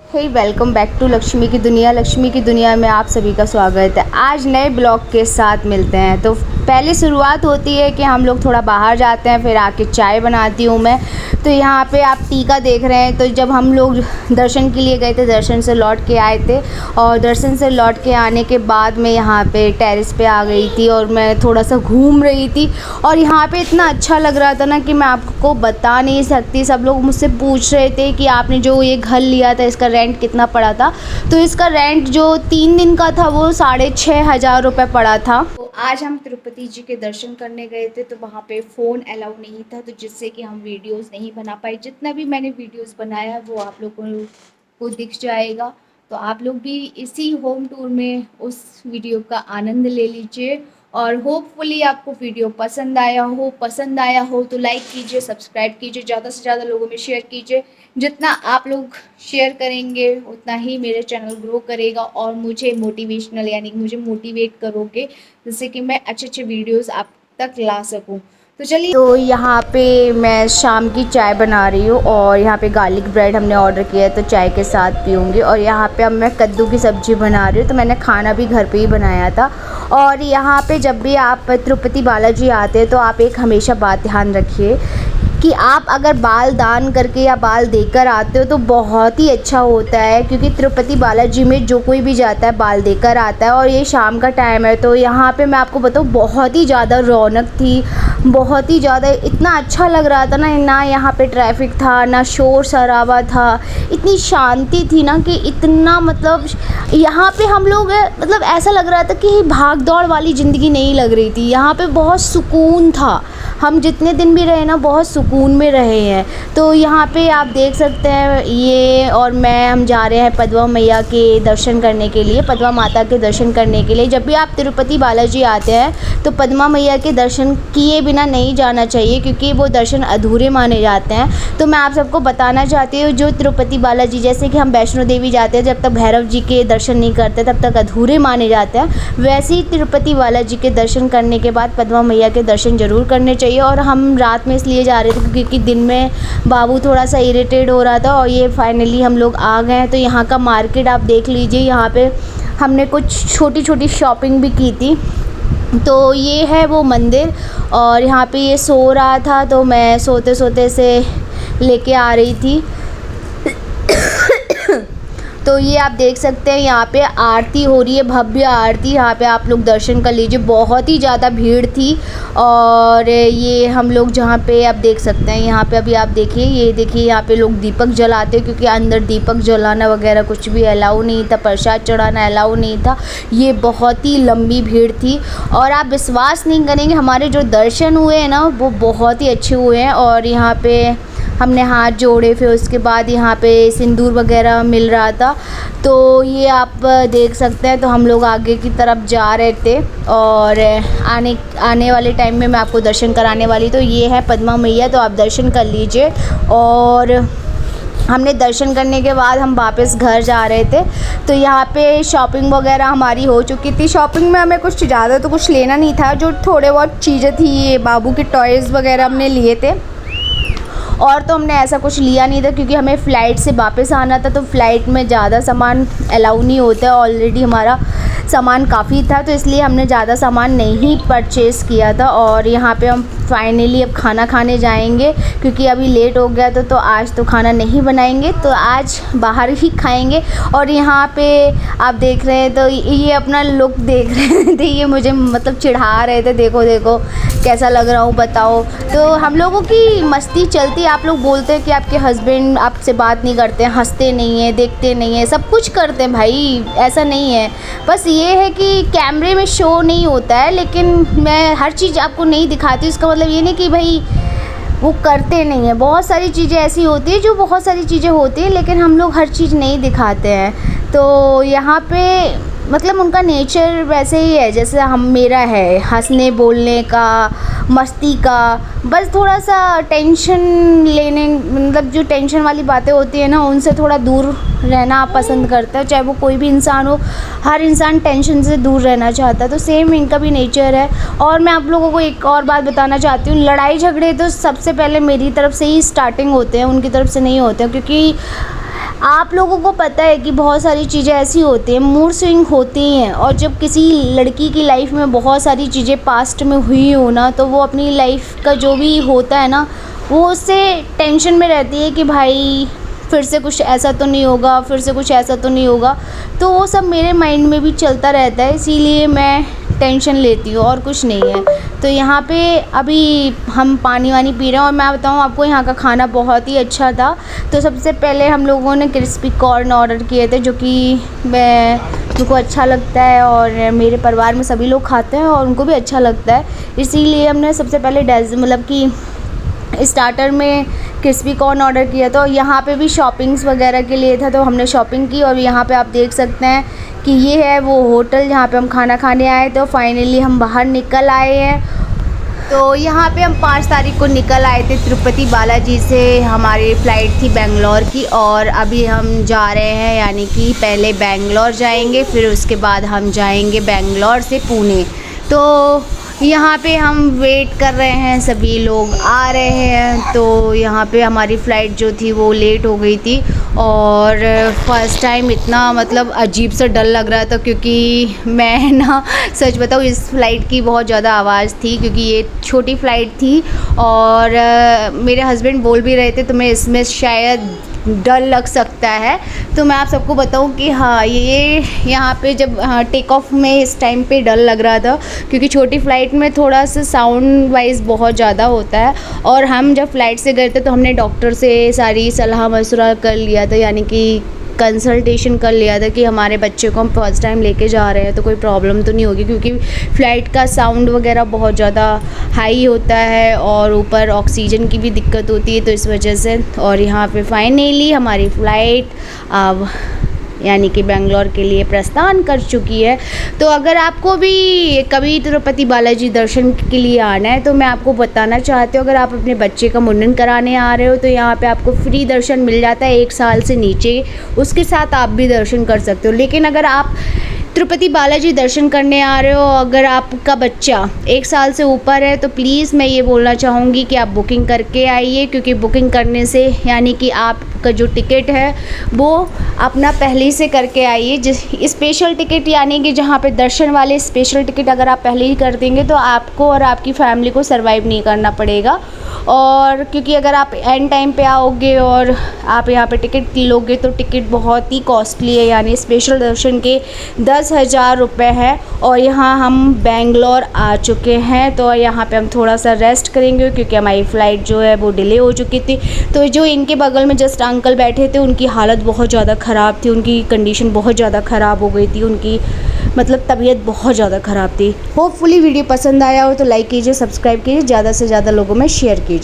Hey welcome back to Lakshmi की दुनिया। लक्ष्मी की दुनिया में आप सभी का स्वागत है। आज नए ब्लॉग के साथ मिलते हैं। तो पहले शुरुआत होती है कि हम लोग थोड़ा बाहर जाते हैं, फिर आके चाय बनाती हूँ मैं। तो यहाँ पे आप टीका देख रहे हैं। तो जब हम लोग दर्शन के लिए गए थे, दर्शन से लौट के आए थे, और दर्शन से लौट के आने के बाद मैं यहाँ पे टेरेस पे आ गई थी और मैं थोड़ा सा घूम रही थी। और यहाँ पे इतना अच्छा लग रहा था ना कि मैं आपको बता नहीं सकती। सब लोग मुझसे पूछ रहे थे कि आपने जो ये घर लिया था इसका रेंट कितना पड़ा था। तो इसका रेंट जो 3 दिन का था वो 6,500 रुपये पड़ा था। तो आज हम तिरुपति जी के दर्शन करने गए थे, तो वहाँ पे फ़ोन अलाउ नहीं था, तो जिससे कि हम वीडियोस नहीं बना पाए। जितना भी मैंने वीडियोस बनाया वो आप लोगों को दिख जाएगा। तो आप लोग भी इसी होम टूर में उस वीडियो का आनंद ले लीजिए। और होपफुली आपको वीडियो पसंद आया हो तो लाइक कीजिए, सब्सक्राइब कीजिए, ज़्यादा से ज़्यादा लोगों में शेयर कीजिए। जितना आप लोग शेयर करेंगे उतना ही मेरे चैनल ग्रो करेगा और मुझे मोटिवेशनल यानी मुझे मोटिवेट करोगे, जिससे कि मैं अच्छे अच्छे वीडियोस आप तक ला सकूं। तो चलिए, तो यहाँ पे मैं शाम की चाय बना रही हूँ और यहाँ पे गार्लिक ब्रेड हमने ऑर्डर किया है, तो चाय के साथ पीऊँगी। और यहाँ पे अब मैं कद्दू की सब्ज़ी बना रही हूँ। तो मैंने खाना भी घर पे ही बनाया था। और यहाँ पे जब भी आप तिरुपति बालाजी आते हैं तो आप एक हमेशा बात ध्यान रखिए कि आप अगर बाल दान करके या बाल देकर आते हो तो बहुत ही अच्छा होता है, क्योंकि तिरुपति बालाजी में जो कोई भी जाता है बाल देकर आता है। और ये शाम का टाइम है, तो यहाँ पे मैं आपको बताऊँ बहुत ही ज़्यादा रौनक थी, बहुत ही ज़्यादा। इतना अच्छा लग रहा था ना यहाँ पे ट्रैफिक था, ना शोर शराबा था, इतनी शांति थी ना कि इतना मतलब यहाँ पे हम लोग मतलब ऐसा लग रहा था कि भाग दौड़ वाली ज़िंदगी नहीं लग रही थी। यहाँ पे बहुत सुकून था। हम जितने दिन भी रहे ना बहुत सुकून में रहे हैं। तो यहाँ पे आप देख सकते हैं ये और मैं हम जा रहे हैं पद्मा मैया के दर्शन करने के लिए, पद्मा माता के दर्शन करने के लिए। जब भी आप तिरुपति बालाजी आते हैं तो पद्मा मैया के दर्शन किए बिना नहीं जाना चाहिए, क्योंकि वो दर्शन अधूरे माने जाते हैं। तो मैं आप सबको बताना चाहती हूँ, जो तिरुपति बालाजी जैसे कि हम वैष्णो देवी जाते हैं, जब तक भैरव जी के दर्शन नहीं करते तब तक अधूरे माने जाते हैं, वैसे ही तिरुपति बालाजी के दर्शन करने के बाद पद्मा मैया के दर्शन ज़रूर करने चाहिए। और हम रात में इसलिए जा रहे थे क्योंकि दिन में बाबू थोड़ा सा इरिटेट हो रहा था। और ये फाइनली हम लोग आ गए हैं। तो यहाँ का मार्केट आप देख लीजिए। यहाँ पे हमने कुछ छोटी छोटी शॉपिंग भी की थी। तो ये है वो मंदिर, और यहाँ पे ये सो रहा था तो मैं सोते सोते से लेके आ रही थी। तो ये आप देख सकते हैं यहाँ पे आरती हो रही है, भव्य आरती। यहाँ पे आप लोग दर्शन कर लीजिए। बहुत ही ज़्यादा भीड़ थी। और ये हम लोग जहाँ पे आप देख सकते हैं, यहाँ पे अभी आप देखिए, ये देखिए यहाँ पे लोग दीपक जलाते हैं, क्योंकि अंदर दीपक जलाना वगैरह कुछ भी अलाउ नहीं था, प्रसाद चढ़ाना अलाउ नहीं था। ये बहुत ही लंबी भीड़ थी और आप विश्वास नहीं करेंगे, हमारे जो दर्शन हुए हैं ना वो बहुत ही अच्छे हुए हैं। और यहाँ पे हमने हाथ जोड़े, फिर उसके बाद यहाँ पे सिंदूर वगैरह मिल रहा था। तो ये आप देख सकते हैं। तो हम लोग आगे की तरफ जा रहे थे और आने वाले टाइम में मैं आपको दर्शन कराने वाली। तो ये है पद्मा मैया, तो आप दर्शन कर लीजिए। और हमने दर्शन करने के बाद हम वापस घर जा रहे थे। तो यहाँ पे शॉपिंग वगैरह हमारी हो चुकी थी। शॉपिंग में हमें कुछ ज़्यादा तो कुछ लेना नहीं था, जो थोड़े बहुत चीज़ें थी, ये बाबू के टॉयज़ वगैरह हमने लिए थे। और तो हमने ऐसा कुछ लिया नहीं था, क्योंकि हमें फ़्लाइट से वापस आना था। तो फ़्लाइट में ज़्यादा सामान अलाउ नहीं होता है, ऑलरेडी हमारा सामान काफ़ी था, तो इसलिए हमने ज़्यादा सामान नहीं परचेज़ किया था। और यहाँ पे हम फाइनली अब खाना खाने जाएंगे, क्योंकि अभी लेट हो गया तो आज तो खाना नहीं बनाएंगे, तो आज बाहर ही खाएंगे। और यहाँ पे आप देख रहे हैं, तो ये अपना लुक देख रहे थे, ये मुझे मतलब चिढ़ा रहे थे, देखो देखो कैसा लग रहा हूँ बताओ। तो हम लोगों की मस्ती चलती। आप लोग बोलते हैं कि आपके हस्बैंड आपसे बात नहीं करते हैं, हंसते नहीं हैं, देखते नहीं हैं, सब कुछ करते हैं भाई, ऐसा नहीं है। बस ये है कि कैमरे में शो नहीं होता है, लेकिन मैं हर चीज़ आपको नहीं दिखाती। इसका मतलब ये नहीं कि भाई वो करते नहीं हैं। बहुत सारी चीज़ें ऐसी होती है, जो बहुत सारी चीज़ें होती हैं, लेकिन हम लोग हर चीज़ नहीं दिखाते हैं। तो यहाँ पे मतलब उनका नेचर वैसे ही है जैसे मेरा है, हंसने बोलने का, मस्ती का। बस थोड़ा सा टेंशन लेने, मतलब जो टेंशन वाली बातें होती है ना, उनसे थोड़ा दूर रहना पसंद करता है। चाहे वो कोई भी इंसान हो, हर इंसान टेंशन से दूर रहना चाहता है। तो सेम इनका भी नेचर है। और मैं आप लोगों को एक और बात बताना चाहती हूँ, लड़ाई झगड़े तो सबसे पहले मेरी तरफ से ही स्टार्टिंग होते हैं, उनकी तरफ से नहीं होते हैं। क्योंकि आप लोगों को पता है कि बहुत सारी चीज़ें ऐसी होती हैं, मूड स्विंग होती हैं, और जब किसी लड़की की लाइफ में बहुत सारी चीज़ें पास्ट में हुई हो ना, तो वो अपनी लाइफ का जो भी होता है ना, वो उससे टेंशन में रहती है कि भाई फिर से कुछ ऐसा तो नहीं होगा, फिर से कुछ ऐसा तो नहीं होगा। तो वो सब मेरे माइंड में भी चलता रहता है, इसीलिए मैं टेंशन लेती हूँ, और कुछ नहीं है। तो यहाँ पे अभी हम पानी वानी पी रहे हैं, और मैं बताऊँ आपको, यहाँ का खाना बहुत ही अच्छा था। तो सबसे पहले हम लोगों ने क्रिस्पी कॉर्न ऑर्डर किए थे, जो कि मुझको अच्छा लगता है, और मेरे परिवार में सभी लोग खाते हैं और उनको भी अच्छा लगता है। इसीलिए हमने सबसे पहले मतलब कि स्टार्टर में क्रिस्पी कॉर्न ऑर्डर किया था। और यहाँ पे भी शॉपिंग्स वगैरह के लिए था, तो हमने शॉपिंग की। और यहाँ पे आप देख सकते हैं कि ये है वो होटल जहाँ पे हम खाना खाने आए। तो फाइनली हम बाहर निकल आए हैं। तो यहाँ पे हम 5 तारीख को निकल आए थे तिरुपति बालाजी से। हमारी फ़्लाइट थी बेंगलोर की, और अभी हम जा रहे हैं, यानी कि पहले बेंगलोर जाएंगे, फिर उसके बाद हम जाएंगे बेंगलोर से पुणे। तो यहाँ पे हम वेट कर रहे हैं, सभी लोग आ रहे हैं। तो यहाँ पे हमारी फ़्लाइट जो थी वो लेट हो गई थी, और फ़र्स्ट टाइम इतना मतलब अजीब सा डर लग रहा था, क्योंकि मैं ना सच बताऊँ, इस फ़्लाइट की बहुत ज़्यादा आवाज़ थी, क्योंकि ये छोटी फ़्लाइट थी। और मेरे हस्बैंड बोल भी रहे थे तुम्हें इसमें शायद डर लग सकता है। तो मैं आप सबको बताऊं कि हाँ, ये यहाँ पे जब टेक ऑफ में इस टाइम पे डर लग रहा था, क्योंकि छोटी फ़्लाइट में थोड़ा सा साउंड वाइज बहुत ज़्यादा होता है। और हम जब फ़्लाइट से गए थे तो हमने डॉक्टर से सारी सलाह मशवरा कर लिया था, यानी कि कंसल्टेशन कर लिया था कि हमारे बच्चे को हम फर्स्ट टाइम लेके जा रहे हैं तो कोई प्रॉब्लम तो नहीं होगी, क्योंकि फ़्लाइट का साउंड वगैरह बहुत ज़्यादा हाई होता है, और ऊपर ऑक्सीजन की भी दिक्कत होती है, तो इस वजह से। और यहाँ पे फाइनली हमारी फ़्लाइट अब यानी कि बेंगलोर के लिए प्रस्थान कर चुकी है। तो अगर आपको भी कभी तिरुपति बालाजी दर्शन के लिए आना है, तो मैं आपको बताना चाहती हूँ, अगर आप अपने बच्चे का मुंडन कराने आ रहे हो तो यहाँ पे आपको फ्री दर्शन मिल जाता है 1 साल से नीचे, उसके साथ आप भी दर्शन कर सकते हो। लेकिन अगर आप तिरुपति बालाजी दर्शन करने आ रहे हो, अगर आपका बच्चा 1 साल से ऊपर है, तो प्लीज़ मैं ये बोलना चाहूँगी कि आप बुकिंग करके आइए, क्योंकि बुकिंग करने से यानी कि आपका जो टिकट है वो अपना पहले से करके आइए। जिस स्पेशल टिकट, यानी कि जहाँ पे दर्शन वाले स्पेशल टिकट अगर आप पहले ही कर देंगे तो आपको और आपकी फैमिली को सर्वाइव नहीं करना पड़ेगा। और क्योंकि अगर आप एंड टाइम पे आओगे और आप यहाँ पे टिकट लोगे तो टिकट बहुत ही कॉस्टली है, यानी स्पेशल दर्शन के 10,000 रुपये है। और यहाँ हम बेंगलोर आ चुके हैं, तो यहाँ पे हम थोड़ा सा रेस्ट करेंगे, क्योंकि हमारी फ़्लाइट जो है वो डिले हो चुकी थी। तो जो इनके बगल में जस्ट अंकल बैठे थे, उनकी हालत बहुत ज़्यादा ख़राब थी, उनकी कंडीशन बहुत ज़्यादा ख़राब हो गई थी, उनकी मतलब तबीयत बहुत ज़्यादा ख़राब थी। होपफुली वीडियो पसंद आया हो तो लाइक कीजिए, सब्सक्राइब कीजिए, ज़्यादा से ज़्यादा लोगों में शेयर कीजिए।